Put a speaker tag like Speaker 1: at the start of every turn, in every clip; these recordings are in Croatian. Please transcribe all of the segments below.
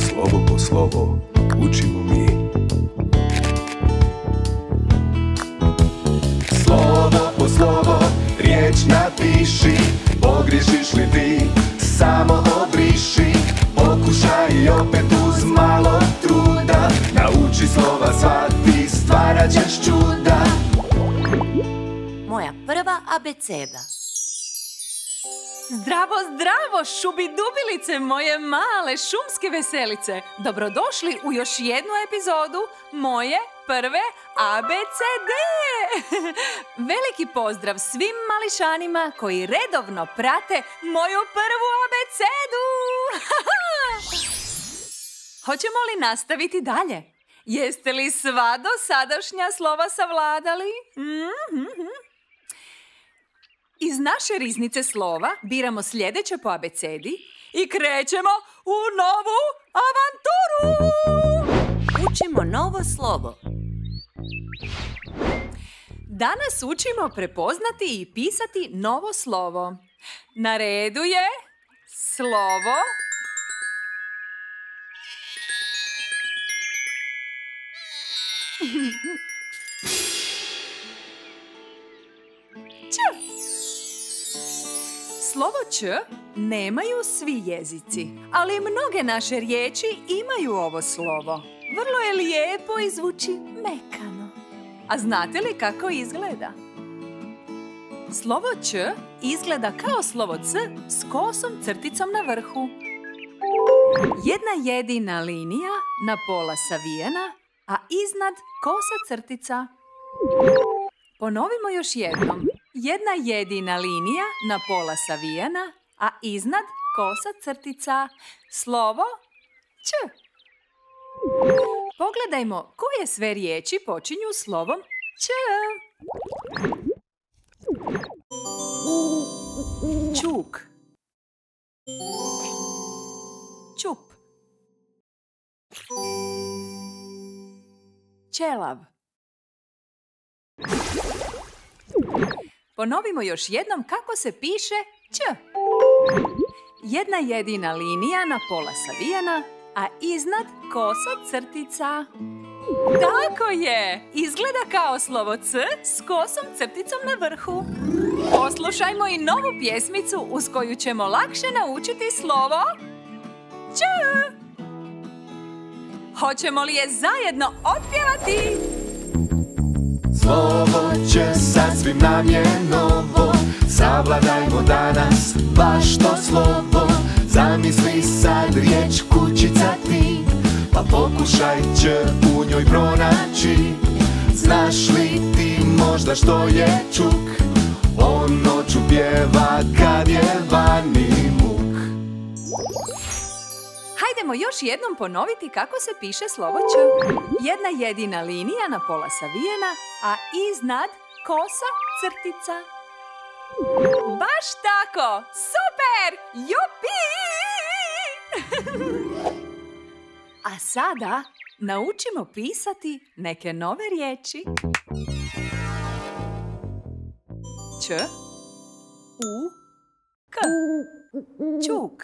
Speaker 1: Slovo po slovo učimo mi. Slovo po slovo riječ napiši. Pogriješiš li ti, samo obriši. Pokušaj i opet uz malo truda. Nauči slova sva, ti stvarat ćeš čuda.
Speaker 2: Moja prva abeceda.
Speaker 3: Zdravo, zdravo, šubidubilice, moje male šumske veselice. Dobrodošli u još jednu epizodu moje prve ABCD. Veliki pozdrav svim mališanima koji redovno prate moju prvu abecedu. Hoćemo li nastaviti dalje? Jeste li sva dosadašnja slova savladali? Iz naše riznice slova biramo sljedeće po abecedi i krećemo u novu avanturu!
Speaker 2: Učimo novo slovo.
Speaker 3: Danas učimo prepoznati i pisati novo slovo. Na redu je slovo Č. Slovo Č nemaju svi jezici, ali mnoge naše riječi imaju ovo slovo. Vrlo je lijepo i zvuči mekano. A znate li kako izgleda? Slovo Č izgleda kao slovo C s kosom crticom na vrhu. Jedna jedina linija na pola savijena, a iznad kosa crtica. Ponovimo još jednom. Jedna jedina linija na pola savijena, a iznad kosa crtica. Slovo Č. Pogledajmo koje sve riječi počinju slovom Č. Čuk. Čup. Ćelav. Ponovimo još jednom kako se piše Č. Jedna jedina linija na pola savijena, a iznad kosa crtica. Tako je! Izgleda kao slovo C s kosom crticom na vrhu. Poslušajmo i novu pjesmicu uz koju ćemo lakše naučiti slovo Č. Hoćemo li je zajedno otpjevati?
Speaker 1: Slovo Č sasvim nam je novo. Savladajmo danas baš to slovo. Zamisli sad riječ kućica ti, pa pokušaj Č u njoj pronaći. Znaš li ti možda što je čuk? On noću pjeva kad je vani muk.
Speaker 3: Hajdemo još jednom ponoviti kako se piše slovo Č. Jedna jedina linija na pola savijena, a iznad kosa crtica. Baš tako! Super! Jupi! A sada naučimo pisati neke nove riječi. Č, U, K. Čuk.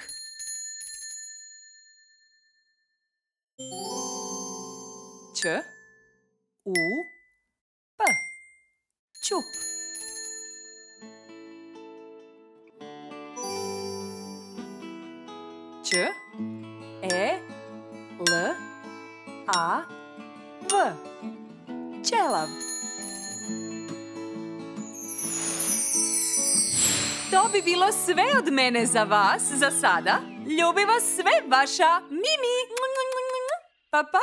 Speaker 3: Č, U, P. Čup. Č, E, L, A, V. Ćelav. To bi bilo sve od mene za vas za sada. Ljubi vas sve, vaša Mimi. Pa, pa!